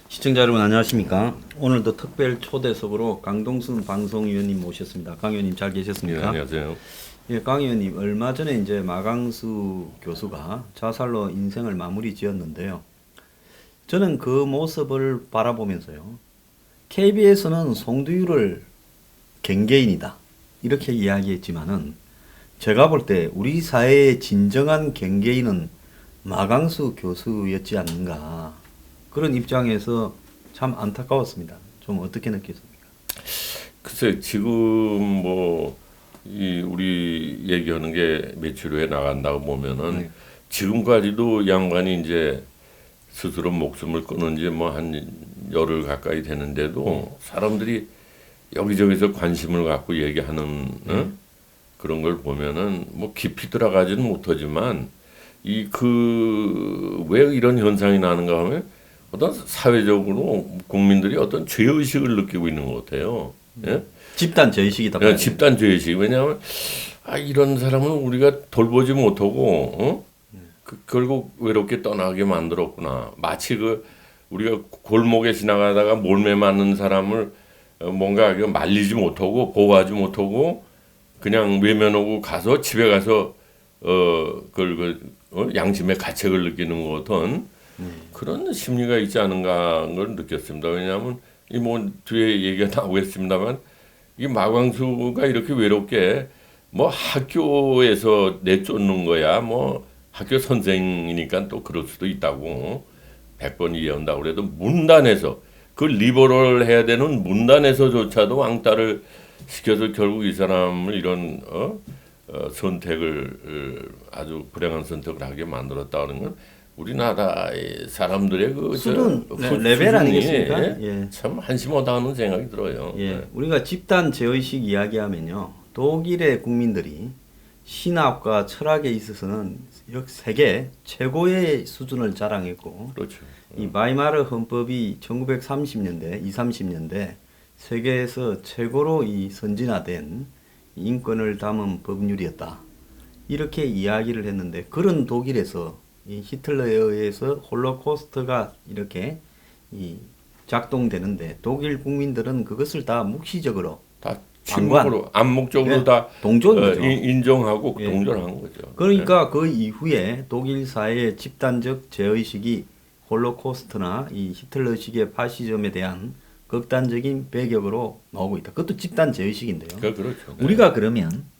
시청자 여러분 안녕하십니까? 오늘도 특별 초대석으로 강동순 방송위원님 모셨습니다. 강 의원님 잘 계셨습니까? 네, 안녕하세요. 예, 강 의원님 얼마 전에 이제 마강수 교수가 자살로 인생을 마무리 지었는데요. 저는 그 모습을 바라보면서요. KBS는 송두율을 갱개인이다 이렇게 이야기했지만은 제가 볼 때 우리 사회의 진정한 갱개인은 마강수 교수였지 않는가. 그런 입장에서 참 안타까웠습니다. 좀 어떻게 느꼈습니까? 글쎄 지금 우리 얘기하는 게 며칠 후에 나간다고 보면은 네. 지금까지도 양반이 이제 스스로 목숨을 끊은 지 한 열흘 가까이 되는데도 사람들이 여기저기서 관심을 갖고 얘기하는 그런 걸 보면은 깊이 들어가지는 못하지만 왜 이런 현상이 나는가 하면 어떤 사회적으로 국민들이 어떤 죄의식을 느끼고 있는 것 같아요. 예? 집단 죄의식이다. 예, 집단 죄의식. 왜냐하면 이런 사람은 우리가 돌보지 못하고 결국 외롭게 떠나게 만들었구나. 마치 우리가 골목에 지나가다가 몰매 맞는 사람을 뭔가 말리지 못하고 보호하지 못하고 그냥 외면하고 가서 집에 가서 양심의 가책을 느끼는 것 같은 그런 심리가 있지 않은가 걸 느꼈습니다. 왜냐하면 뒤에 얘기가 나오겠습니다만 이 마광수가 이렇게 외롭게 학교에서 내쫓는 거야 학교 선생이니까 또 그럴 수도 있다고 100번 이해한다고 그래도 문단에서 그 리버럴 해야 되는 문단에서조차도 왕따를 시켜서 결국 이 사람을 이런 선택을 아주 불행한 선택을 하게 만들었다는 건 우리나라의 사람들의 수준 레벨 아니겠습니까? 예. 참 한심하다는 생각이 들어요. 예, 우리가 집단 죄의식 이야기하면요, 독일의 국민들이 신학과 철학에 있어서는 세계 최고의 수준을 자랑했고, 그렇죠. 이 바이마르 헌법이 1930년대, 30년대 세계에서 최고로 선진화된 인권을 담은 법률이었다. 이렇게 이야기를 했는데 그런 독일에서 이 히틀러에 의해서 홀로코스트가 이렇게 작동되는데 독일 국민들은 그것을 다 묵시적으로 다 침묵으로 암묵적으로 예, 다 인정하고 예. 동조한 거죠. 그러니까 그 이후에 독일 사회의 집단적 죄의식이 홀로코스트나 이 히틀러식의 파시즘에 대한 극단적인 배격으로 나오고 있다. 그것도 집단 죄의식인데요. 그렇죠. 우리가 그러면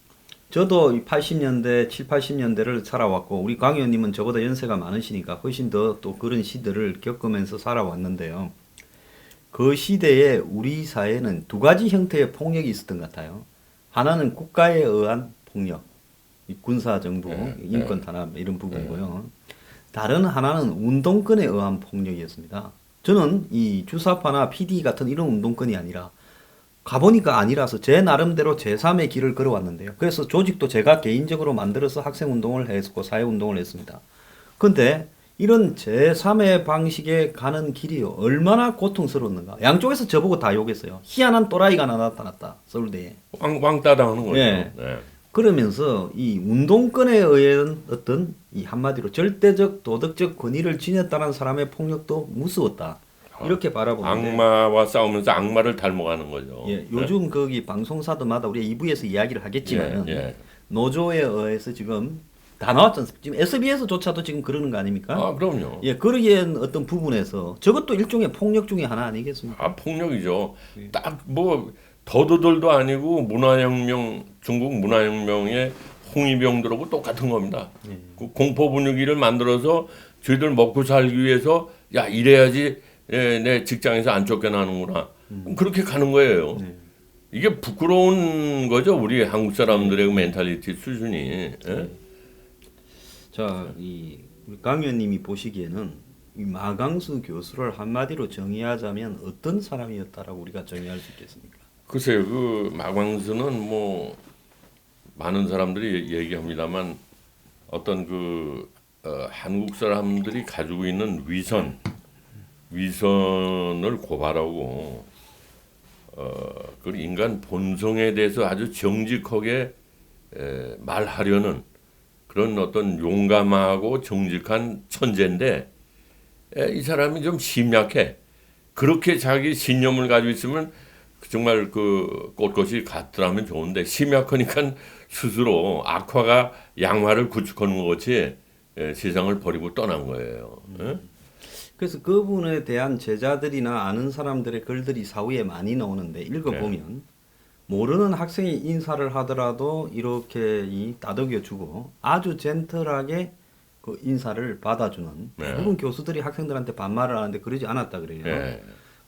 저도 80년대, 7, 80년대를 살아왔고 우리 강 의원님은 저보다 연세가 많으시니까 훨씬 더 또 그런 시대를 겪으면서 살아왔는데요. 그 시대에 우리 사회는 두 가지 형태의 폭력이 있었던 것 같아요. 하나는 국가에 의한 폭력, 군사정부, 인권 탄압 이런 부분이고요. 다른 하나는 운동권에 의한 폭력이었습니다. 저는 이 주사파나 PD 같은 이런 운동권이 아니라 가보니까 아니라서 제 나름대로 제3의 길을 걸어왔는데요. 그래서 조직도 제가 개인적으로 만들어서 학생운동을 했고 사회운동을 했습니다. 근데 이런 제3의 방식에 가는 길이 얼마나 고통스러웠는가. 양쪽에서 저보고 다 욕했어요. 희한한 또라이가 나타났다. 서울대에. 왕따당하는 거죠. 예. 네. 그러면서 이 운동권에 의한 어떤 이 한마디로 절대적 도덕적 권위를 지녔다는 사람의 폭력도 무서웠다. 이렇게 바라보는데 악마와 싸우면서 악마를 닮아가는 거죠. 예, 요즘 거기 방송사들마다 우리가 2부에서 이야기를 하겠지만 노조에 의해서 지금 다 나왔지 않습니까? 지금 SBS조차도 지금 그러는 거 아닙니까? 그럼요. 예, 그러기엔 어떤 부분에서 저것도 일종의 폭력 중에 하나 아니겠습니까? 폭력이죠. 딱 더도들도 아니고 중국 문화혁명의 홍위병들하고 똑같은 겁니다. 그 공포 분위기를 만들어서 저희들 먹고 살기 위해서 이래야지 내 직장에서 안 쫓겨나는구나. 그렇게 가는 거예요. 이게 부끄러운 거죠. 우리 한국 사람들의 멘탈리티 수준이. 예? 자, 우리 강 의원님이 보시기에는 이 마강수 교수를 한마디로 정의하자면 어떤 사람이었다라고 우리가 정의할 수 있겠습니까? 글쎄요, 마광수는 많은 사람들이 얘기합니다만 어떤 한국 사람들이 가지고 있는 위선을 고발하고 그 인간 본성에 대해서 아주 정직하게 말하려는 그런 어떤 용감하고 정직한 천재인데 이 사람이 좀 심약해. 그렇게 자기 신념을 가지고 있으면 정말 그 꽃꽃이 같더라면 좋은데 심약하니까 스스로 악화가 양화를 구축하는 것 같이 세상을 버리고 떠난 거예요. 그래서 그분에 대한 제자들이나 아는 사람들의 글들이 사후에 많이 나오는데 읽어보면 모르는 학생이 인사를 하더라도 이렇게 따덕여주고 아주 젠틀하게 그 인사를 받아주는 대부분 교수들이 학생들한테 반말을 하는데 그러지 않았다 그래요.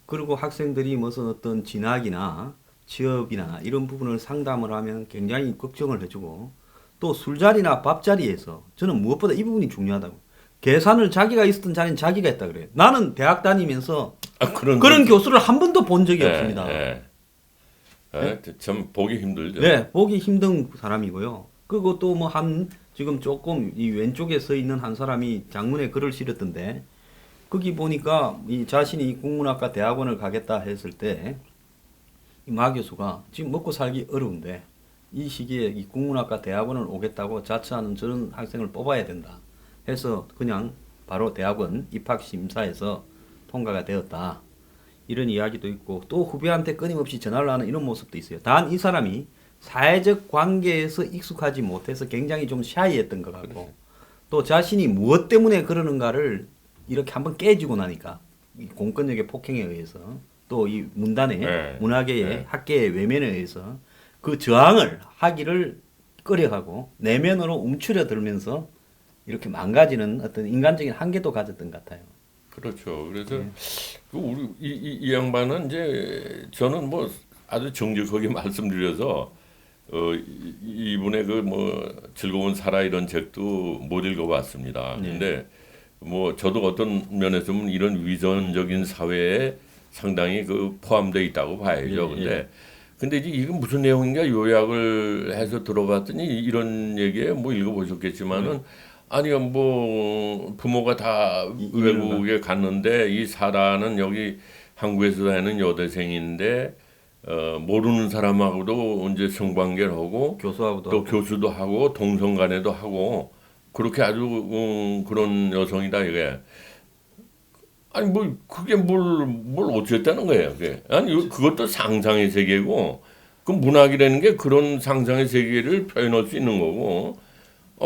그리고 학생들이 무슨 어떤 진학이나 취업이나 이런 부분을 상담을 하면 굉장히 걱정을 해주고 또 술자리나 밥자리에서 저는 무엇보다 이 부분이 중요하다고. 계산을 자기가 있었던 자리는 자기가 했다 그래요. 나는 대학 다니면서 그런 교수를 한 번도 본 적이 없습니다. 참 보기 힘들죠. 네, 보기 힘든 사람이고요. 그리고 또 뭐 지금 조금 이 왼쪽에 서 있는 한 사람이 장문에 글을 실었던데 거기 보니까 이 자신이 국문학과 대학원을 가겠다 했을 때 이 마 교수가 지금 먹고 살기 어려운데 이 시기에 이 국문학과 대학원을 오겠다고 자처하는 저런 학생을 뽑아야 된다 해서 그냥 바로 대학원 입학 심사에서 통과가 되었다. 이런 이야기도 있고 또 후배한테 끊임없이 전화를 하는 이런 모습도 있어요. 단 이 사람이 사회적 관계에서 익숙하지 못해서 굉장히 좀 샤이했던 것 같고 또 자신이 무엇 때문에 그러는가를 이렇게 한번 깨지고 나니까 이 공권력의 폭행에 의해서 또 이 문단의 문화계의 학계의 외면에 의해서 그 저항을 하기를 꺼려하고 내면으로 움츠려들면서 이렇게 망가지는 어떤 인간적인 한계도 가졌던 것 같아요. 그렇죠. 그래서 우리 이 양반은 이제 저는 뭐 아주 정직하게 말씀드려서 이분의 그 뭐 즐거운 살아 이런 책도 못 읽어봤습니다. 근데 뭐 저도 어떤 면에서 보면 이런 위선적인 사회에 상당히 그 포함되어 있다고 봐야죠. 근데 이제 이건 무슨 내용인가 요약을 해서 들어봤더니 이런 얘기에 뭐 읽어보셨겠지만은 아니요 뭐 부모가 다 외국에 갔는데 이 사라는 여기 한국에서 사는 여대생인데 모르는 사람하고도 이제 성관계를 하고 교수하고도 또 하고. 교수도 하고 동성간에도 하고 그렇게 아주 그런 여성이다 이게. 아니 뭐 그게 뭘 어쨌다는 거예요. 그게. 아니 그것도 상상의 세계고 그 문학이라는 게 그런 상상의 세계를 표현할 수 있는 거고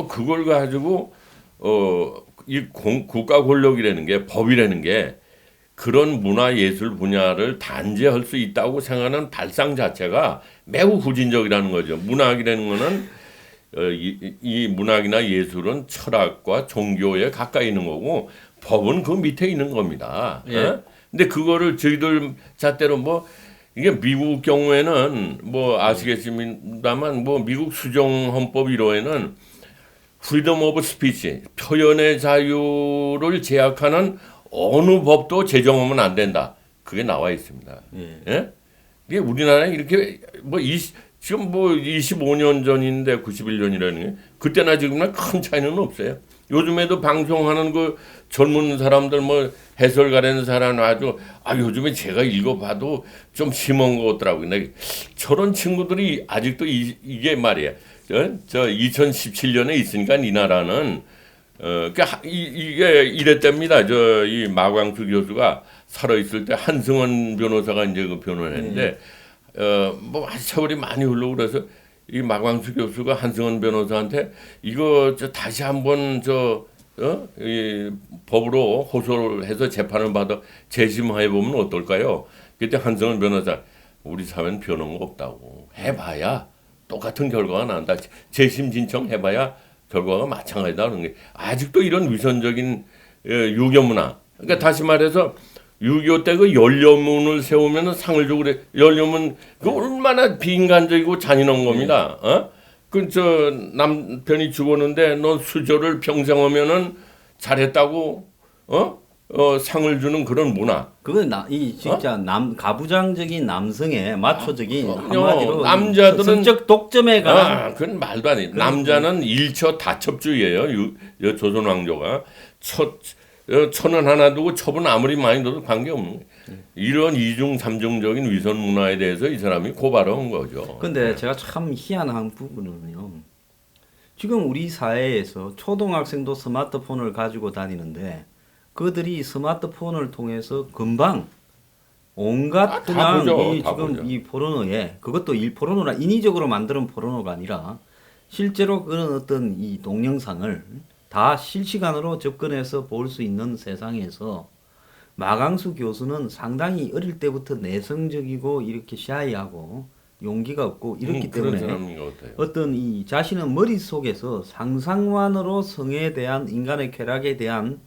그걸 가지고 이 국가 권력이라는 게 법이라는 게 그런 문화 예술 분야를 단죄할 수 있다고 생각하는 발상 자체가 매우 후진적이라는 거죠. 문학이라는 거는 이 문학이나 예술은 철학과 종교에 가까이 있는 거고 법은 그 밑에 있는 겁니다. 근데 그거를 저희들 잣대로 뭐 이게 미국 경우에는 뭐 아시겠습니다만 뭐 미국 수정 헌법 1호에는 프리덤 오브 스피치 표현의 자유를 제약하는 어느 법도 제정하면 안 된다. 그게 나와 있습니다. 이게 우리나라에 이렇게 뭐 지금 뭐 25년 전인데 91년이라는 게 그때나 지금이나 큰 차이는 없어요. 요즘에도 방송하는 그 젊은 사람들 뭐 해설가라는 사람 아주 요즘에 제가 읽어봐도 좀 심한 것 같더라고요. 저런 친구들이 아직도 이게 말이에요. 저 2017년에 있으니까 이 나라는 그러니까 이게 이랬답니다. 이 마광수 교수가 살아 있을 때 한승원 변호사가 이제 그 변호했는데 뭐 세월이 많이 흘러 그래서 이 마광수 교수가 한승원 변호사한테 이거 다시 한번 이 법으로 호소를 해서 재판을 받아 재심해 보면 어떨까요? 그때 한승원 변호사 우리 사회는 변한 거 없다고 해봐야 똑같은 결과가 난다. 재심 신청해봐야 결과가 마찬가지다. 그런 게 아직도 이런 위선적인 유교 문화. 그러니까 다시 말해서 6.25 때 그 연료문을 세우면 상을 주고 그래. 연료문 그 얼마나 비인간적이고 잔인한 겁니다. 남편이 죽었는데 너 수저를 평생 하면은 잘했다고 상을 주는 그런 문화. 그건 이 진짜 가부장적인 남성의 마초적인 그럼요. 한마디로 남자들은 성적 독점에 관한 그건 말도 안 해. 남자는 일처 다첩주의예요. 조선 왕조가 처는 하나 두고 첩은 아무리 많이 둬도 관계없는 거예요. 이런 이중 삼중적인 위선 문화에 대해서 이 사람이 고발을 한 거죠. 근데 제가 참 희한한 부분은요. 지금 우리 사회에서 초등학생도 스마트폰을 가지고 다니는데 그들이 스마트폰을 통해서 금방 온갖 다 그냥 보죠. 이 다 지금 보죠. 이 포르노에 그것도 이 포르노라 인위적으로 만드는 포르노가 아니라 실제로 그런 어떤 이 동영상을 다 실시간으로 접근해서 볼 수 있는 세상에서 마강수 교수는 상당히 어릴 때부터 내성적이고 이렇게 샤이하고 용기가 없고 이렇기 그런 때문에 사람인 것 같아요. 어떤 이 자신은 머릿속에서 상상만으로 성에 대한 인간의 쾌락에 대한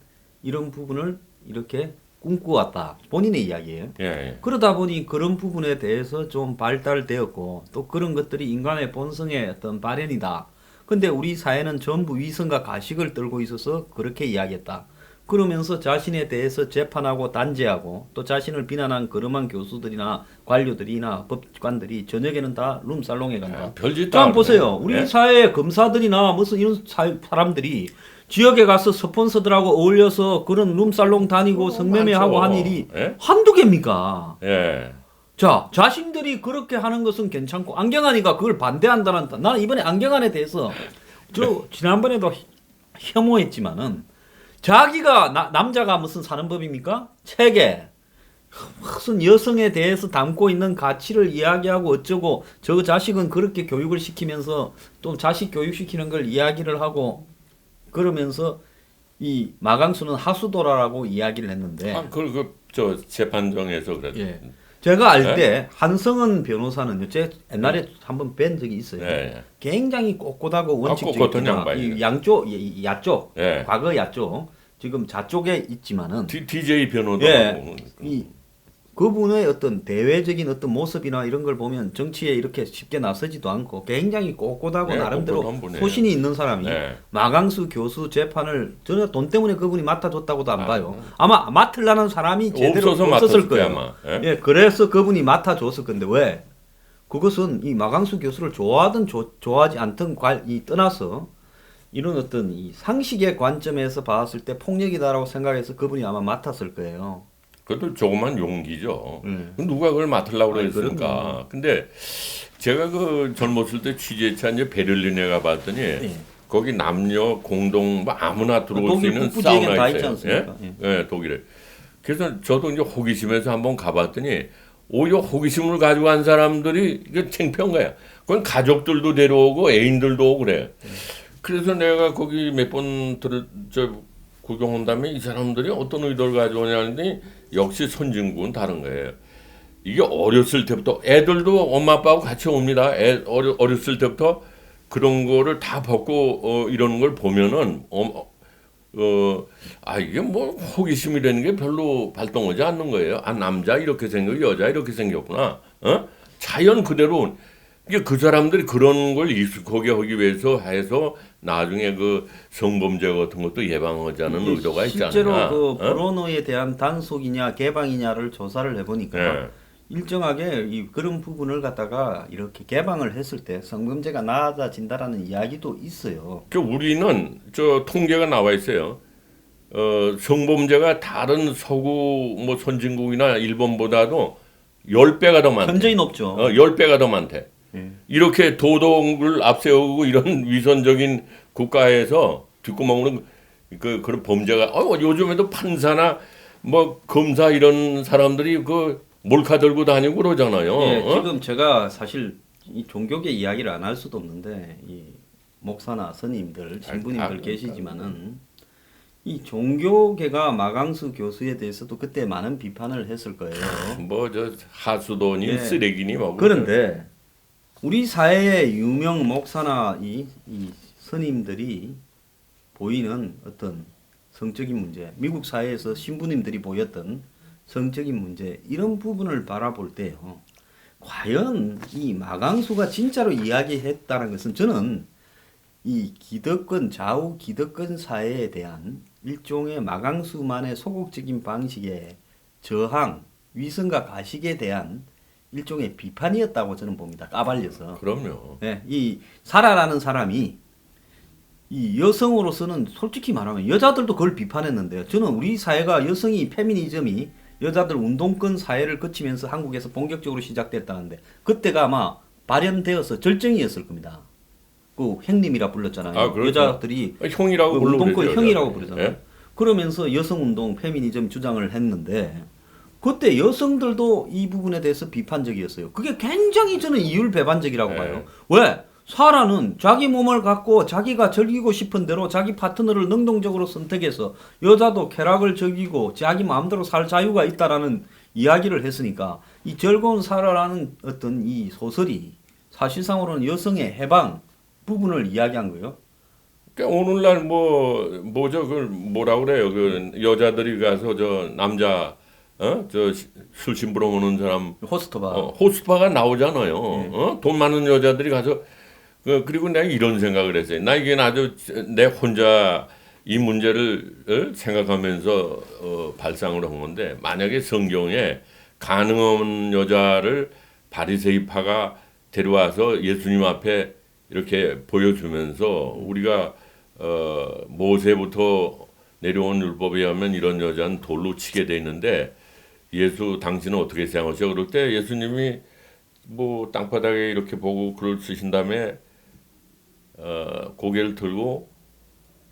이런 부분을 이렇게 꿈꾸었다. 본인의 이야기예요. 예, 예. 그러다 보니 그런 부분에 대해서 좀 발달되었고 또 그런 것들이 인간의 본성의 어떤 발현이다. 근데 우리 사회는 전부 위선과 가식을 떨고 있어서 그렇게 이야기했다. 그러면서 자신에 대해서 재판하고 단죄하고 또 자신을 비난한 그름한 교수들이나 관료들이나 법관들이 저녁에는 다 룸살롱에 간다. 별짓 자, 다 보세요. 하네. 우리 예? 사회 검사들이나 무슨 이런 사람들이 지역에 가서 스폰서들하고 어울려서 그런 룸살롱 다니고 성매매하고 많죠. 한 일이 예? 한두 개입니까? 예. 자, 자신들이 그렇게 하는 것은 괜찮고 안경환이가 그걸 반대한다는 나는 이번에 안경환에 대해서 저 지난번에도 혐오했지만은 자기가 남자가 무슨 사는 법입니까? 책에 무슨 여성에 대해서 담고 있는 가치를 이야기하고 어쩌고 저 자식은 그렇게 교육을 시키면서 또 자식 교육시키는 걸 이야기를 하고 그러면서 이 마강수는 하수도라라고 이야기를 했는데 저 재판정에서 그랬죠. 예. 제가 알 예? 때 한성은 변호사는요. 제 옛날에 한번 뵌 적이 있어요. 예. 굉장히 꼿꼿하고 떳떳한 원칙적이다. 양반이네. 이 양쪽, 야쪽, 예. 과거 야쪽, 지금 좌쪽에 있지만은 DJ 변호도 예. 하고. 이 그분의 어떤 대외적인 어떤 모습이나 이런 걸 보면 정치에 이렇게 쉽게 나서지도 않고 굉장히 꼿꼿하고 예, 나름대로 꼿꼿한 분이에요. 소신이 있는 사람이 예. 마강수 교수 재판을 전혀 돈 때문에 그분이 맡아줬다고도 안 아, 봐요. 아마 맡으려는 사람이 제대로 없어서 없었을 맡았을 거예요. 거야, 아마. 예? 예, 그래서 그분이 맡아줬을 건데 왜? 그것은 이 마강수 교수를 좋아하든 좋아하지 않든 떠나서 이런 어떤 이 상식의 관점에서 봤을 때 폭력이다라고 생각해서 그분이 아마 맡았을 거예요. 그것도 조그만 용기죠. 음. 누가 그걸 맡으려고 아니, 그랬습니까? 근데 제가 그 젊었을 때 취재차 이제 베를린에 가봤더니 거기 남녀 공동 뭐 아무나 들어올 수 독일 있는 북부지역에는 사우나 다 있지 있어요. 않습니까? 예? 예, 독일에. 그래서 저도 이제 호기심에서 한번 가봤더니 오히려 호기심을 가지고 간 사람들이 이게 창피한 거야. 그건 가족들도 데려오고 애인들도 오고 그래. 그래서 내가 거기 몇 번 구경한 다음에 이 사람들이 어떤 의도를 가지고 오냐는데 역시 선진국은 다른 거예요. 이게 어렸을 때부터 애들도 엄마 아빠하고 같이 옵니다. 어렸을 때부터 그런 거를 다 벗고 이러는 걸 보면은 이게 뭐 호기심이라는 게 별로 발동하지 않는 거예요. 아 남자 이렇게 생겼고 여자 이렇게 생겼구나. 자연 그대로 이게 그 사람들이 그런 걸 익숙하게 하기 위해서 해서 나중에 그 성범죄 같은 것도 예방하자는 의도가 있지 않느냐. 실제로 그 포르노에 대한 단속이냐 개방이냐를 조사를 해보니까 네. 일정하게 그런 부분을 갖다가 이렇게 개방을 했을 때 성범죄가 낮아진다라는 이야기도 있어요. 그 우리는 저 통계가 나와 있어요. 성범죄가 다른 서구 뭐 선진국이나 일본보다도 10배가 더 많대. 현저히 높죠. 10배가 더 많대. 예. 이렇게 도덕을 앞세우고 이런 위선적인 국가에서 뒷구멍으로 그런 범죄가 요즘에도 판사나 뭐 검사 이런 사람들이 그 몰카 들고 다니고 그러잖아요. 예, 지금 제가 사실 이 종교계 이야기를 안 할 수도 없는데 이 목사나 스님들, 신부님들 계시지만은 이 종교계가 마강수 교수에 대해서도 그때 많은 비판을 했을 거예요. 뭐 저 하수도니 예. 쓰레기니 뭐. 그런데 우리 사회의 유명 목사나 이 스님들이 보이는 어떤 성적인 문제, 미국 사회에서 신부님들이 보였던 성적인 문제 이런 부분을 바라볼 때요. 과연 이 마강수가 진짜로 이야기했다는 것은 저는 이 기득권 좌우 기득권 사회에 대한 일종의 마강수만의 소극적인 방식의 저항, 위선과 가식에 대한 일종의 비판이었다고 저는 봅니다. 까발려서. 그럼요. 예, 이 사라라는 사람이 이 여성으로서는 솔직히 말하면 여자들도 그걸 비판했는데요. 저는 우리 사회가 여성이 페미니즘이 여자들 운동권 사회를 거치면서 한국에서 본격적으로 시작됐다는데 그때가 아마 발현되어서 절정이었을 겁니다. 그 형님이라 불렀잖아요. 아, 그렇죠. 여자들이 형이라고 그 불러 운동권 그러죠, 형이라고 여자들이. 부르잖아요. 예? 그러면서 여성운동, 페미니즘 주장을 했는데 그때 여성들도 이 부분에 대해서 비판적이었어요. 그게 굉장히 저는 이율배반적이라고 네. 봐요. 왜? 사라는 자기 몸을 갖고 자기가 즐기고 싶은 대로 자기 파트너를 능동적으로 선택해서 여자도 쾌락을 즐기고 자기 마음대로 살 자유가 있다라는 이야기를 했으니까 이 즐거운 사라라는 어떤 이 소설이 사실상으로는 여성의 해방 부분을 이야기한 거예요. 그러니까 오늘날 뭐죠? 그걸 뭐라 그래요? 그 여자들이 가서 저 남자 저 술 심부러 오는 사람 호스트바. 호스파가 나오잖아요. 돈 많은 여자들이 가서 그리고 내가 이런 생각을 했어요. 나 이게 아주 내 혼자 이 문제를 생각하면서 발상을 한 건데 만약에 성경에 가늠한 여자를 바리새이파가 데려와서 예수님 앞에 이렇게 보여주면서 우리가 모세부터 내려온 율법에 의하면 이런 여자는 돌로 치게 돼 있는데 예수 당신은 어떻게 생각하셔? 그럴 때 예수님이 뭐 땅바닥에 이렇게 보고 글을 쓰신 다음에 고개를 들고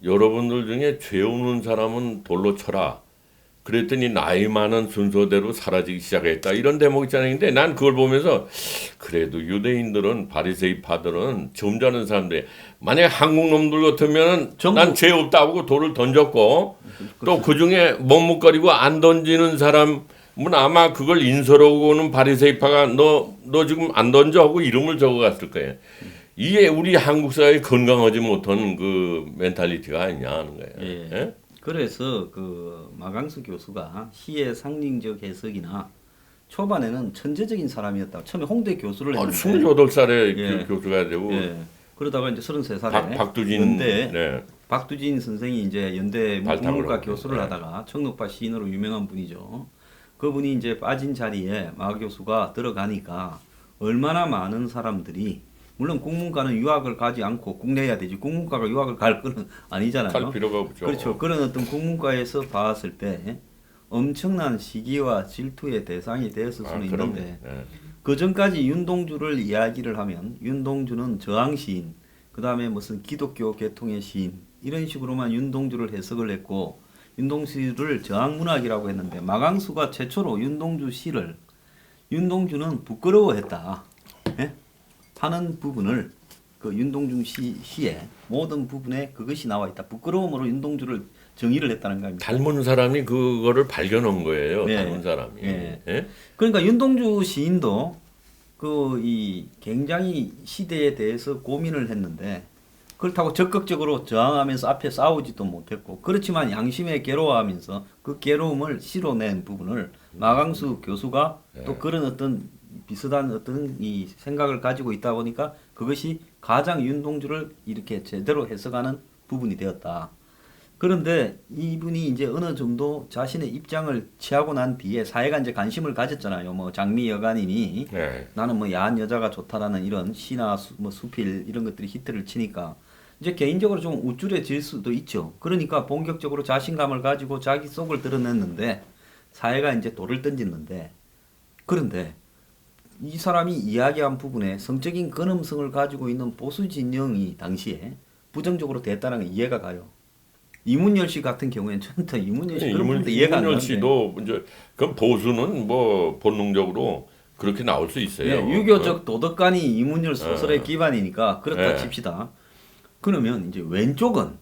여러분들 중에 죄 없는 사람은 돌로 쳐라. 그랬더니 나이 많은 순서대로 사라지기 시작했다. 이런 대목 있잖아요. 근데 난 그걸 보면서 그래도 유대인들은 바리새이파들은 점잖은 사람들. 만약에 한국 놈들 같으면 난 죄 없다고 돌을 던졌고 또 그 중에 머뭇거리고 안 던지는 사람은 아마 그걸 인서러고는 바리새이파가 너 지금 안 던져 하고 이름을 적어갔을 거예요. 이게 우리 한국 사회에 건강하지 못한 그 멘탈리티가 아니냐 하는 거예요. 예. 예? 그래서 그 마강수 교수가 시의 상징적 해석이나 초반에는 천재적인 사람이었다. 처음에 홍대 교수를 했는데 28살에 예. 교수가 되고 예. 그러다가 이제 33살에 박두진 연대 네. 박두진 선생이 이제 연대 발탁을 국문과 하고, 교수를 네. 하다가 청록파 시인으로 유명한 분이죠. 그분이 이제 빠진 자리에 마 교수가 들어가니까 얼마나 많은 사람들이 물론 국문과는 유학을 가지 않고 국내야 되지 국문과가 유학을 갈 거는 아니잖아요. 갈 필요가 없죠. 그렇죠. 그런 어떤 국문과에서 봤을 때 엄청난 시기와 질투의 대상이 되었을 수는 그럼, 있는데 네. 그 전까지 윤동주를 이야기를 하면 윤동주는 저항 시인, 그 다음에 무슨 기독교 계통의 시인 이런 식으로만 윤동주를 해석을 했고 윤동주를 저항 문학이라고 했는데 마강수가 최초로 윤동주 시를 윤동주는 부끄러워했다. 예? 하는 부분을 그 윤동주 시의 모든 부분에 그것이 나와 있다. 부끄러움으로 윤동주를 정의를 했다는 겁니다. 닮은 사람이 그거를 발견한 거예요. 네. 닮은 사람이. 네. 예? 그러니까 윤동주 시인도 그 이 굉장히 시대에 대해서 고민을 했는데 그렇다고 적극적으로 저항하면서 앞에 싸우지도 못했고 그렇지만 양심에 괴로워하면서 그 괴로움을 시로 낸 부분을 마강수 교수가 또 그런 어떤 비슷한 어떤 이 생각을 가지고 있다 보니까 그것이 가장 윤동주를 이렇게 제대로 해석하는 부분이 되었다. 그런데 이분이 이제 어느 정도 자신의 입장을 취하고 난 뒤에 사회가 이제 관심을 가졌잖아요. 뭐 장미 여관이니 네. 나는 뭐 야한 여자가 좋다라는 이런 시나 뭐 수필 이런 것들이 히트를 치니까 이제 개인적으로 좀 우쭐해질 수도 있죠. 그러니까 본격적으로 자신감을 가지고 자기 속을 드러냈는데 사회가 이제 돌을 던졌는데 그런데 이 사람이 이야기한 부분에 성적인 근엄성을 가지고 있는 보수 진영이 당시에 부정적으로 됐다는 게 이해가 가요. 이문열 씨 같은 경우에는 저는 이문열 씨 그런 부분도 이해가 안 이문열 가는데. 씨도 이제 그 보수는 뭐 본능적으로 그렇게 나올 수 있어요. 네, 유교적 도덕관이 이문열 소설의 어. 기반이니까 그렇다 네. 칩시다. 그러면 이제 왼쪽은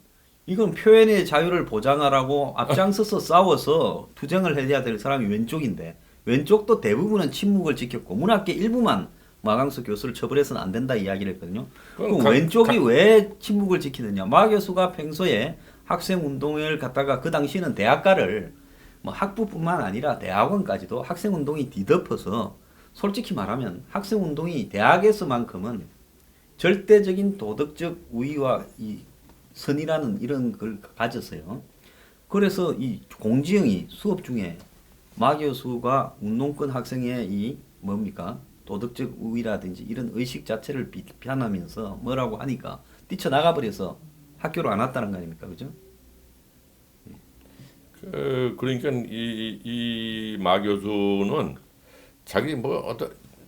이건 표현의 자유를 보장하라고 앞장서서 싸워서 투쟁을 해야 될 사람이 왼쪽인데 왼쪽도 대부분은 침묵을 지켰고 문학계 일부만 마강수 교수를 처벌해서는 안 된다 이야기를 했거든요. 그럼 왼쪽이 왜 침묵을 지키느냐? 마 교수가 평소에 학생 운동을 갖다가 그 당시에는 대학가를 뭐 학부뿐만 아니라 대학원까지도 학생 운동이 뒤덮어서 솔직히 말하면 학생 운동이 대학에서만큼은 절대적인 도덕적 우위와 이 선이라는 이런 걸 가졌어요. 그래서 이 공지영이 수업 중에 마 교수가 운동권 학생의 이 뭡니까 도덕적 우위라든지 이런 의식 자체를 비판하면서 뭐라고 하니까 뛰쳐나가 버려서 학교로 안 왔다는 거 아닙니까, 그죠? 그러니까 이마 교수는 자기 뭐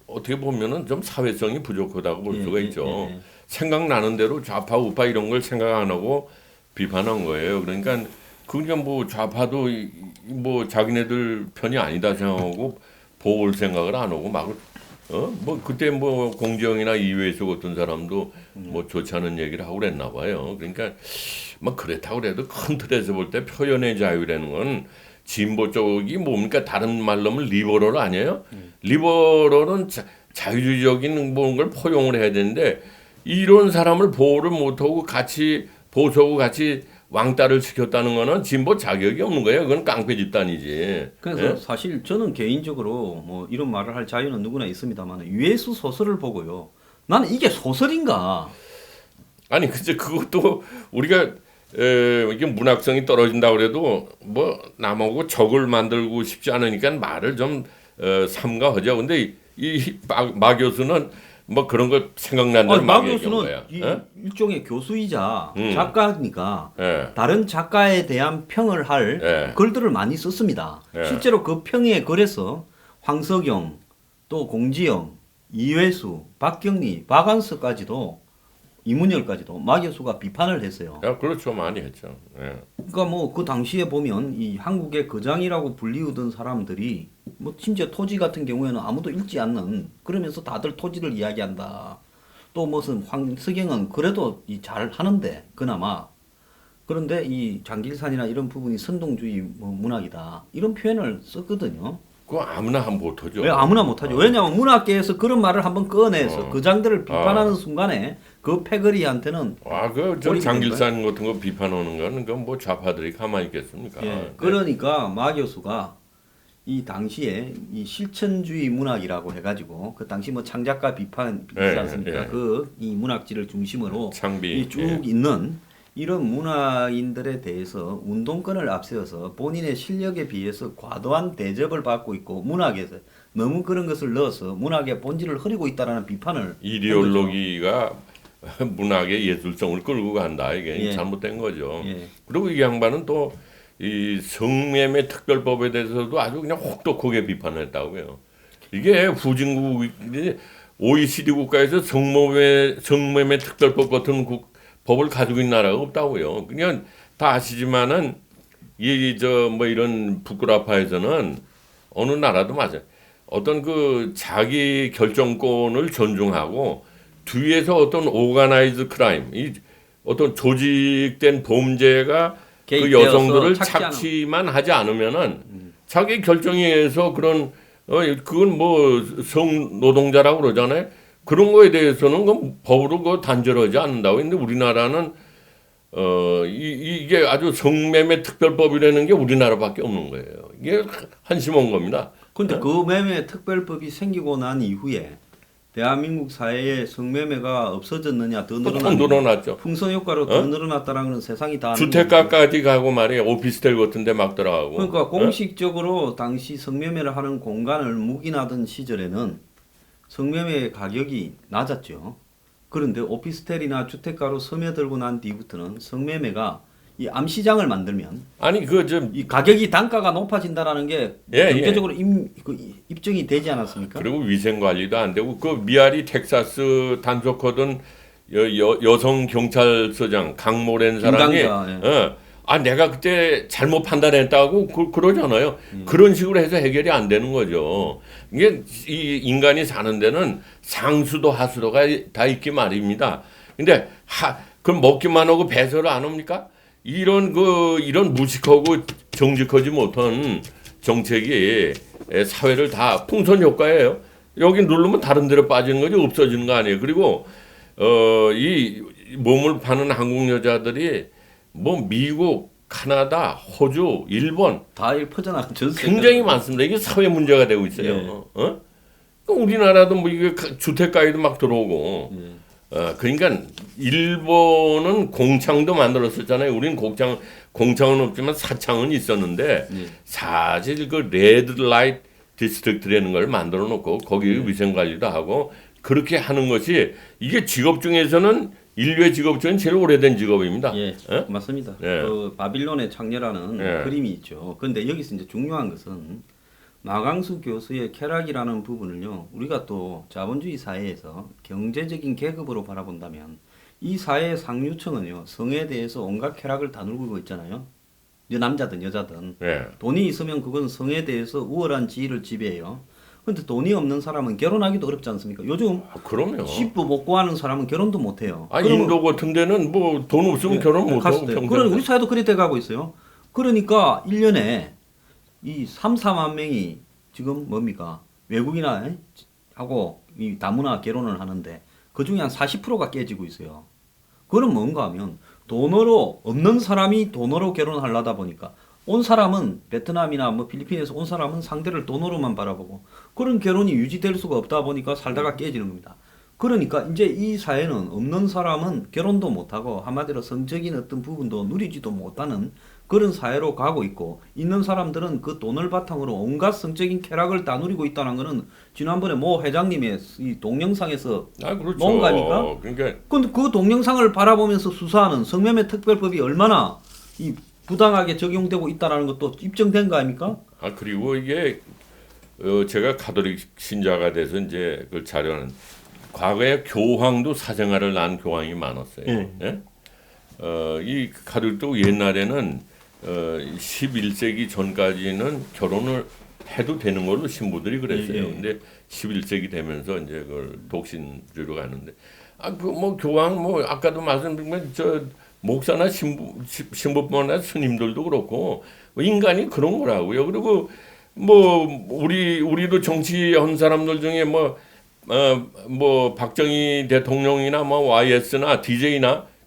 어떻게 보면은 좀 사회성이 부족하다고 볼 수가 있죠. 생각나는 대로 좌파 우파 이런 걸 생각 안 하고 비판한 거예요. 그러니까 뭐 좌파도 뭐 자기네들 편이 아니다 생각하고 보호할 생각을 안 하고 막 뭐 그때 뭐 공지영이나 이회수 같은 사람도 뭐 좋지 않은 얘기를 하고 그랬나 봐요. 그러니까 뭐 그렇다고 그래도 큰 틀에서 볼 때 표현의 자유라는 건 진보 쪽이 뭡니까 다른 말로 하면 리버럴 아니에요? 리버럴은 자유주의적인 걸 포용을 해야 되는데 이런 사람을 보호를 못하고 같이 보수하고 같이 왕따를 시켰다는 거는 진보 자격이 없는 거예요. 그건 깡패 집단이지. 그래서 예? 사실 저는 개인적으로 뭐 이런 말을 할 자유는 누구나 있습니다만 유해수 소설을 보고요. 나는 이게 소설인가? 아니 근데 그것도 우리가 이게 문학성이 떨어진다 그래도 뭐 남하고 적을 만들고 싶지 않으니까 말을 좀 삼가하죠. 근데 마 교수는 뭐 그런 걸 생각난 대로 마 막 얘기한 교수는 거야. 일종의 교수이자 음. 작가니까 예. 다른 작가에 대한 평을 할 예. 글들을 많이 썼습니다. 예. 실제로 그 평의 글에서 황석영, 또 공지영, 이회수, 박경리, 박완서까지도 이문열까지도 마 교수가 비판을 했어요. 야, 그렇죠. 많이 했죠. 예. 그러니까 뭐 그 당시에 보면 이 한국의 거장이라고 불리우던 사람들이 뭐 심지어 토지 같은 경우에는 아무도 읽지 않는 그러면서 다들 토지를 이야기한다. 또 무슨 황석영은 그래도 잘 하는데 그나마 그런데 이 장길산이나 이런 부분이 선동주의 뭐 문학이다 이런 표현을 썼거든요. 그거 아무나 하면 못하죠. 왜 아무나 못하죠. 왜냐하면 문학계에서 그런 말을 한번 꺼내서 거장들을 비판하는 순간에 그 패거리한테는 저 장길산 같은 거 비판하는 거는 그건 뭐 좌파들이 가만히 있겠습니까? 예, 그러니까 마 교수가 이 당시에 이 실천주의 문학이라고 해가지고 그 당시 뭐 창작가 비판 있지 예, 않습니까? 예. 그 이 문학지를 중심으로 창비, 이 쭉 예. 있는 이런 문화인들에 대해서 운동권을 앞세워서 본인의 실력에 비해서 과도한 대접을 받고 있고 문학에서 너무 그런 것을 넣어서 문학의 본질을 흐리고 있다라는 비판을 이데올로기가 문학의 예술성을 끌고 간다. 이게 예. 잘못된 거죠. 예. 그리고 이 양반은 또 이 성매매 특별법에 대해서도 아주 그냥 혹독하게 비판을 했다고요. 이게 후진국 OECD 국가에서 성매매 특별법 같은 법을 가지고 있는 나라가 없다고요. 그냥 다 아시지만은 뭐 이런 북구라파에서는 어느 나라도 맞아요. 어떤 그 자기 결정권을 존중하고 뒤에서 어떤 오가나이즈 크라임, 이 어떤 조직된 범죄가 그 여성들을 착취만 하지 않으면은 자기 결정에 의해서 그런 그건 뭐 성노동자라고 그러잖아요. 그런 거에 대해서는 그 법으로 그 단절하지 않는다고. 근데 우리나라는 이게 아주 성매매 특별법이라는 게 우리나라밖에 없는 거예요. 이게 한심한 겁니다. 근데 그 매매 특별법이 생기고 난 이후에 대한민국 사회에 성매매가 없어졌느냐 더 늘어났죠. 풍선 효과로 더 늘어났다라는 건 세상이 다 주택가까지 가고 말이에요. 오피스텔 같은 데 막 들어가고. 그러니까 공식적으로 당시 성매매를 하는 공간을 묵인하던 시절에는 성매매 가격이 낮았죠. 그런데 오피스텔이나 주택가로 스며들고 난 뒤부터는 성매매가 이 암시장을 만들면 아니 이 가격이 단가가 높아진다라는 게 경제적으로 입증이 되지 않았습니까? 그리고 위생 관리도 안 되고 그 미아리 텍사스 단속하던 여성 경찰서장 강모랜 사람이 내가 그때 잘못 판단했다고 그러잖아요. 그런 식으로 해서 해결이 안 되는 거죠. 이게 이 인간이 사는 데는 상수도 하수도가 다 있기 마련입니다. 근데 그럼 먹기만 하고 배설을 안 합니까? 이런 무식하고 정직하지 못한 정책이 사회를 다 풍선 효과예요. 여기 누르면 다른 데로 빠지는 거지 없어지는 거 아니에요. 그리고 이 몸을 파는 한국 여자들이 뭐 미국, 카나다, 호주, 일본 다 퍼져나간 전 세계 굉장히 많습니다. 이게 사회 문제가 되고 있어요. 예. 우리나라도 뭐 이게 주택가에도 막 들어오고 그러니까 일본은 공창도 만들었었잖아요. 우리는 공창은 없지만 사창은 있었는데 사실 그 레드 라이트 디스트릭트라는 걸 만들어 놓고 거기 위생 관리도 하고 그렇게 하는 것이 이게 직업 중에서는 인류의 직업 중에 제일 오래된 직업입니다. 예, 맞습니다. 예. 그 바빌론의 창녀라는 예. 그림이 있죠. 그런데 여기서 이제 중요한 것은 마강수 교수의 쾌락이라는 부분을요. 우리가 또 자본주의 사회에서 경제적인 계급으로 바라본다면 이 사회의 상류층은요. 성에 대해서 온갖 쾌락을 다 누리고 있잖아요. 남자든 여자든 예. 돈이 있으면 그건 성에 대해서 우월한 지위를 지배해요. 근데 돈이 없는 사람은 결혼하기도 어렵지 않습니까? 요즘 그럼요. 집도 못 구하는 사람은 결혼도 못 해요. 인도 같은 데는 뭐 돈 없으면 결혼 못 하고 그런 우리 사회도 그렇게 돼가고 있어요. 그러니까 1년에 이 3, 4만 명이 지금 뭡니까? 외국이나 하고 이 다문화 결혼을 하는데 그 중에 한 40%가 깨지고 있어요. 그건 뭔가 하면 돈으로 없는 사람이 돈으로 결혼하려다 보니까 온 사람은 베트남이나 뭐 필리핀에서 온 사람은 상대를 돈으로만 바라보고 그런 결혼이 유지될 수가 없다 보니까 살다가 깨지는 겁니다. 그러니까 이제 이 사회는 없는 사람은 결혼도 못하고 한마디로 성적인 어떤 부분도 누리지도 못하는 그런 사회로 가고 있고 있는 사람들은 그 돈을 바탕으로 온갖 성적인 쾌락을 다 누리고 있다는 거는 지난번에 모 회장님의 이 동영상에서 그렇죠. 논 거 아닙니까? 그러니까 근데 그 동영상을 바라보면서 수사하는 성매매 특별법이 얼마나 이 부당하게 적용되고 있다는 것도 입증된 거 아닙니까? 그리고 이게 제가 가톨릭 신자가 돼서 이제 그 자료는 과거에 교황도 사생활을 낳은 교황이 많았어요. 예? 이 가톨릭도 옛날에는 11세기 전까지는 결혼을 해도 되는 걸로 신부들이 그랬어요. 근데 11세기 되면서 이제 그걸 독신주의로 가는데 그 뭐 교황 뭐 아까도 말씀드린 저 목사나 신부뿐만 아니라 스님들도 그렇고 뭐 인간이 그런 거라고요. 그리고 뭐 우리도 정치한 사람들 중에 뭐 박정희 대통령이나 뭐 YS나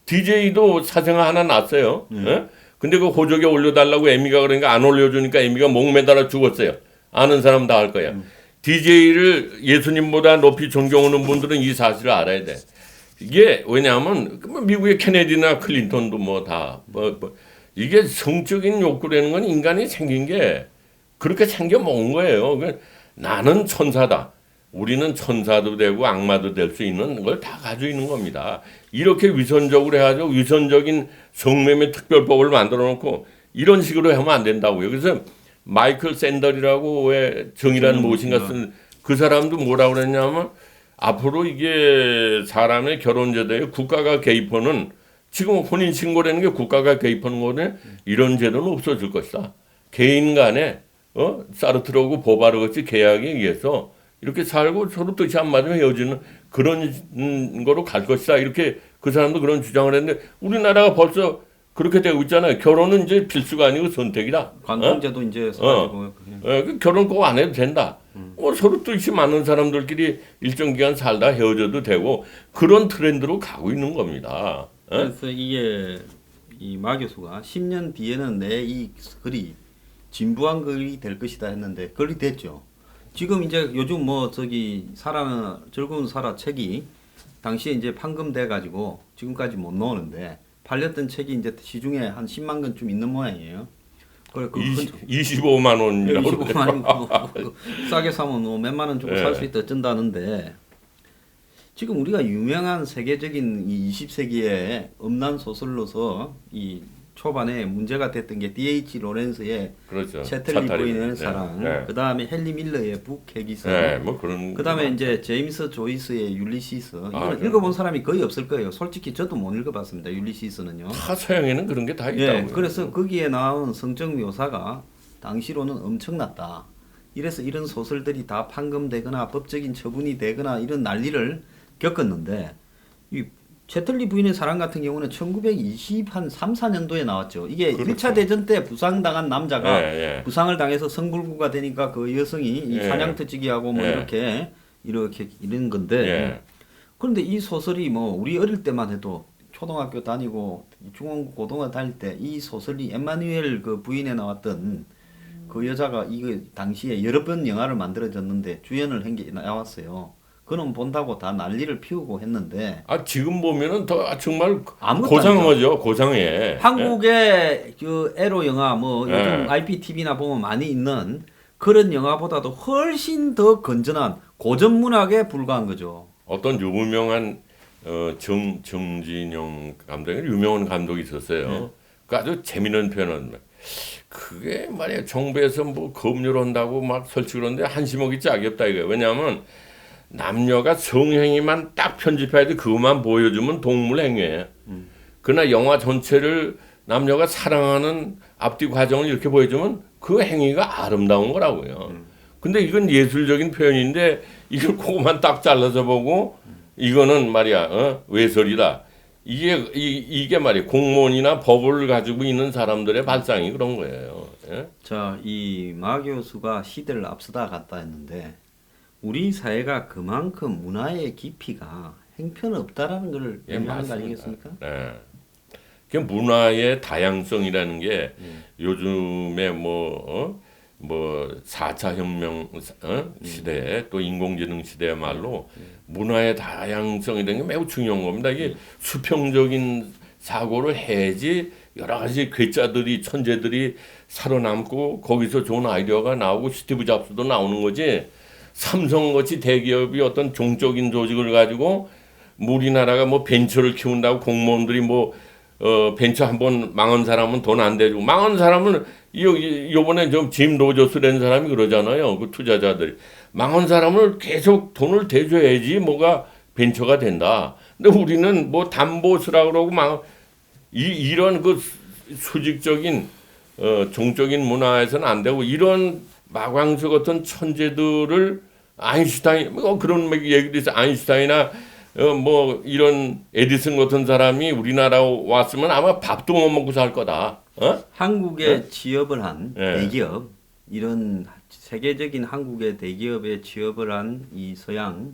DJ도 사생활 하나 났어요. 예? 근데 그 호적에 올려달라고 에미가 그러니까 안 올려주니까 에미가 목 매달아 죽었어요. 아는 사람 다 알 거야. DJ를 예수님보다 높이 존경하는 분들은 이 사실을 알아야 돼. 이게 왜냐하면 미국의 케네디나 클린턴도 이게 성적인 욕구라는 건 인간이 생긴 게 그렇게 생겨 먹은 거예요. 나는 천사다. 우리는 천사도 되고 악마도 될 수 있는 걸 다 가지고 있는 겁니다. 이렇게 위선적으로 해가지고 위선적인 성매매 특별법을 만들어 놓고 이런 식으로 하면 안 된다고요. 그래서 마이클 샌더리라고 왜 정의란 무엇인가 쓴 그 사람도 뭐라고 그랬냐면 앞으로 이게 사람의 결혼제도에 국가가 개입하는 지금 혼인신고라는 게 국가가 개입하는 거는 이런 제도는 없어질 것이다. 개인 간에 사르트르하고 보바르 같이 계약에 의해서 이렇게 살고 서로 뜻이 안 맞으면 헤어지는 그런 거로 갈 것이다. 이렇게 그 사람도 그런 주장을 했는데 우리나라가 벌써 그렇게 되고 있잖아요. 결혼은 이제 필수가 아니고 선택이다. 관공제도 이제 사라지고. 결혼 꼭 안 해도 된다. 서로 뜻이 맞는 사람들끼리 일정 기간 살다 헤어져도 되고 그런 트렌드로 가고 있는 겁니다. 그래서 이게 이 마 교수가 10년 뒤에는 내 이 글이 진부한 글이 될 것이다 했는데 글이 됐죠. 지금 이제 요즘 즐거운 살아 책이 당시에 이제 판금돼 가지고 지금까지 못 나오는데 팔렸던 책이 이제 시중에 한 10만 권쯤 있는 모양이에요. 그래 25만 원이라고. 25만 원 싸게 사면 뭐 몇만 원 주고 살 수 있다 어쩐다는데 지금 우리가 유명한 세계적인 이 20세기의 음란 소설로서 이 초반에 문제가 됐던 게 D.H. 로렌스의 그렇죠. 채틀리 부인의 사랑, 그 다음에 헨리 밀러의 북 해기서, 그 다음에 이제 제임스 조이스의 율리시스. 이건 읽어본 사람이 거의 없을 거예요. 솔직히 저도 못 읽어봤습니다. 율리시스는요. 다 서양에는 그런 게 다 있다고요. 그래서 거기에 나온 성적 묘사가 당시로는 엄청났다. 이래서 이런 소설들이 다 판금되거나 법적인 처분이 되거나 이런 난리를 겪었는데 이 채틀리 부인의 사랑 같은 경우는 1923, 4년도에 나왔죠. 이게 그렇죠. 1차 대전 때 부상당한 남자가 부상을 당해서 성불구가 되니까 그 여성이 이 사냥터지기하고 뭐 이렇게 이런 건데 그런데 이 소설이 우리 어릴 때만 해도 초등학교 다니고 중학교 고등학교 다닐 때 이 소설이 엠마누엘 그 부인에 나왔던 그 여자가 이거 당시에 여러 번 영화를 만들어졌는데 주연을 한 게 나왔어요. 그놈 본다고 다 난리를 피우고 했는데 아 지금 보면은 더 정말 아무것도 고상하죠. 고상해. 한국의 그 에로 영화 뭐 예. 요즘 IPTV나 보면 많이 있는 그런 영화보다도 훨씬 더 건전한 고전 문학에 불과한 거죠. 어떤 유명한 정진영 감독이 유명한 감독이 있었어요. 그 아주 재미있는 표현은 그게 말이야 정부에서 뭐 검열한다고 막 설치그러는데 한시먹이 짝이 없다 이거예요. 왜냐하면 남녀가 성행위만 딱 편집해야 돼 그것만 보여주면 동물행위예요. 그러나 영화 전체를 남녀가 사랑하는 앞뒤 과정을 이렇게 보여주면 그 행위가 아름다운 거라고요. 근데 이건 예술적인 표현인데 이걸 그것만 딱 잘라서 보고 이거는 말이야 외설이다. 이게 말이야 공무원이나 법을 가지고 있는 사람들의 발상이 그런 거예요. 예? 자, 이 마 교수가 시대를 앞서다 갔다 했는데 우리 사회가 그만큼 문화의 깊이가 형편없다라는 걸 예, 의미하는 거 맞습니다. 아니겠습니까? 네. 그 문화의 다양성이라는 게 요즘에 뭐 4차 혁명 시대 또 인공지능 시대야말로 문화의 다양성이라는 게 매우 중요한 겁니다. 이게 수평적인 사고를 해야지 여러 가지 괴짜들이 천재들이 살아남고 거기서 좋은 아이디어가 나오고 스티브 잡스도 나오는 거지. 삼성같이 대기업이 어떤 종적인 조직을 가지고 우리나라가 뭐 벤처를 키운다고 공무원들이 뭐 벤처 한번 망한 사람은 돈 안 대주고 망한 사람은 요번에 좀 짐 로저스라는 사람이 그러잖아요. 그 투자자들이 망한 사람을 계속 돈을 대줘야지 뭐가 벤처가 된다. 근데 우리는 뭐 담보스라 그러고 이런 그 수직적인 종적인 문화에서는 안 되고 이런 마광수 같은 천재들을 아인슈타인 그런 얘기도 있어. 아인슈타인이나 뭐 이런 에디슨 같은 사람이 우리나라 왔으면 아마 밥도 못 먹고 살 거다. 한국에 취업을 한 네. 대기업 이런 세계적인 한국의 대기업에 취업을 한 이 서양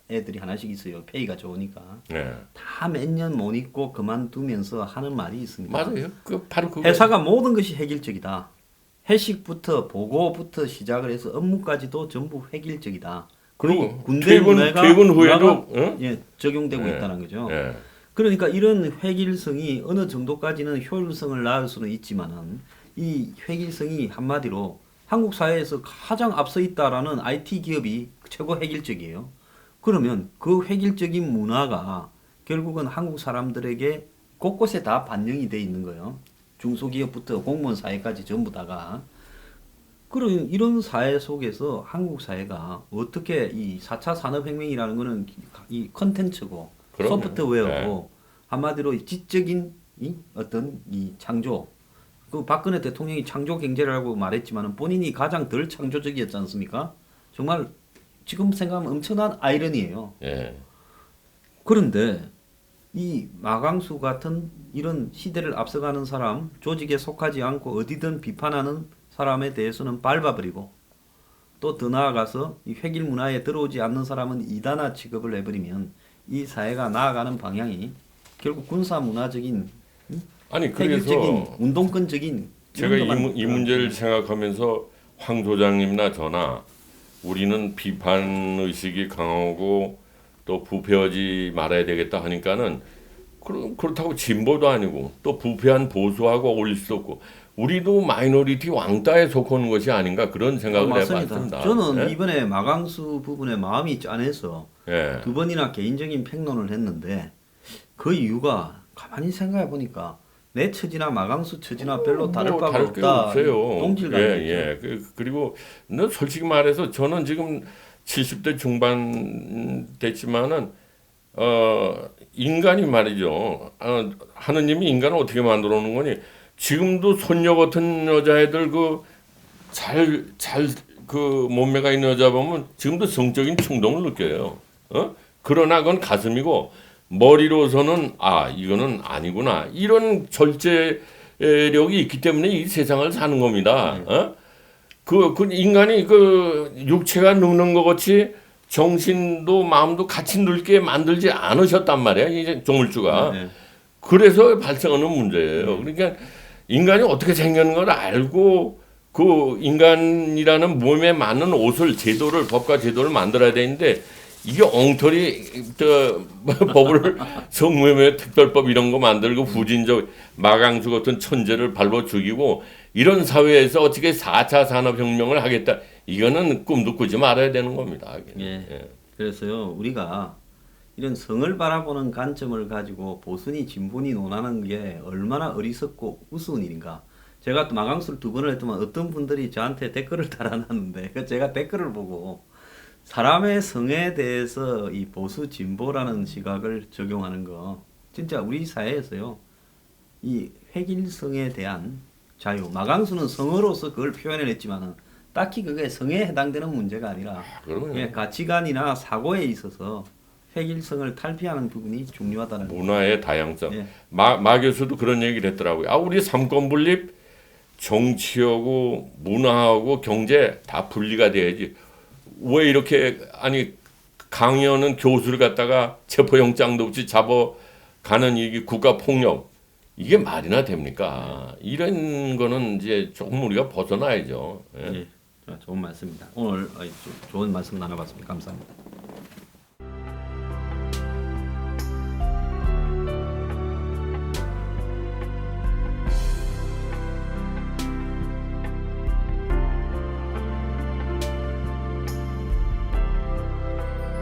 애들이 하나씩 있어요. 페이가 좋으니까 네. 다 몇 년 못 있고 그만두면서 하는 말이 있습니다. 맞아요. 그 바로 그거. 회사가 모든 것이 획일적이다. 회식부터 보고부터 시작을 해서 업무까지도 전부 획일적이다. 그리고 군대 문화가 퇴근 후에도 적용되고 네. 있다는 거죠. 네. 그러니까 이런 획일성이 어느 정도까지는 효율성을 낳을 수는 있지만은 이 획일성이 한마디로 한국 사회에서 가장 앞서 있다라는 IT 기업이 최고 획일적이에요. 그러면 그 획일적인 문화가 결국은 한국 사람들에게 곳곳에 다 반영이 돼 있는 거예요. 중소기업부터 공무원 사회까지 전부 다가. 그런 이런 사회 속에서 한국 사회가 어떻게 이 4차 산업혁명이라는 거는 이 컨텐츠고 그럼요. 소프트웨어고 한마디로 지적인 이 어떤 이 창조. 그 박근혜 대통령이 창조 경제라고 말했지만은 본인이 가장 덜 창조적이었지 않습니까? 정말 지금 생각하면 엄청난 아이러니예요. 예. 그런데 이 마강수 같은 이런 시대를 앞서가는 사람, 조직에 속하지 않고 어디든 비판하는 사람에 대해서는 밟아버리고 또 더 나아가서 이 획일 문화에 들어오지 않는 사람은 이단화 취급을 해버리면 이 사회가 나아가는 방향이 결국 군사 문화적인 아니 획일적인 그래서 운동권적인 제가 이런 것만 이 문제를 생각하면서 황 소장님이나 저나 우리는 비판 의식이 강하고 또 부패하지 말아야 되겠다 하니까는 그렇다고 진보도 아니고 또 부패한 보수하고 어울릴 수 없고 우리도 마이너리티 왕따에 속하는 것이 아닌가 그런 생각을 해봤습니다. 저는 예? 이번에 마강수 부분에 마음이 짠해서 예. 두 번이나 개인적인 평론을 했는데 그 이유가 가만히 생각해 보니까 내 처지나 마강수 처지나 별로 다를 바가 다를 게 없다. 없어요. 동질감이죠. 예. 그리고 솔직히 말해서 저는 지금 70대 중반 됐지만은 인간이 말이죠. 하느님이 인간을 어떻게 만들어 놓은 거니? 지금도 손녀 같은 여자애들 그 몸매가 있는 여자 보면 지금도 성적인 충동을 느껴요. 그러나 그건 가슴이고 머리로서는 이거는 아니구나. 이런 절제력이 있기 때문에 이 세상을 사는 겁니다. 그 인간이 그 육체가 늙는 것 같이 정신도 마음도 같이 늙게 만들지 않으셨단 말이야. 이제 조물주가. 네. 그래서 발생하는 문제예요. 그러니까 인간이 어떻게 생겼는 걸 알고 그 인간이라는 몸에 맞는 옷을 법과 제도를 만들어야 되는데 이게 엉터리 법을 성매매 특별법 이런 거 만들고 후진적 마강수 같은 천재를 밟아 죽이고 이런 사회에서 어떻게 4차 산업혁명을 하겠다. 이거는 꿈도 꾸지 말아야 되는 겁니다. 예. 그래서요 우리가 이런 성을 바라보는 관점을 가지고 보수니 진보니 논하는 게 얼마나 어리석고 우스운 일인가. 제가 또 마강수를 2번을 했더만 어떤 분들이 저한테 댓글을 달아놨는데 제가 댓글을 보고 사람의 성에 대해서 이 보수 진보라는 시각을 적용하는 거 진짜 우리 사회에서요 이 획일성에 대한 자유 마강수는 성으로서 그걸 표현해냈지만은 딱히 그게 성에 해당되는 문제가 아니라 그냥 가치관이나 사고에 있어서 획일성을 탈피하는 부분이 중요하다는 문화의 다양성. 예. 마 교수도 그런 얘기를 했더라고요. 아 우리 삼권 분립 정치하고 문화하고 경제 다 분리가 돼야지. 왜 이렇게 아니 강연은 교수를 갖다가 체포영장도 없이 잡아가는 이게 국가 폭력 이게 말이나 됩니까? 이런 거는 이제 조금 우리가 벗어나야죠. 예. 예. 좋은 말씀입니다. 오늘 좋은 말씀 나눠봤습니다. 감사합니다.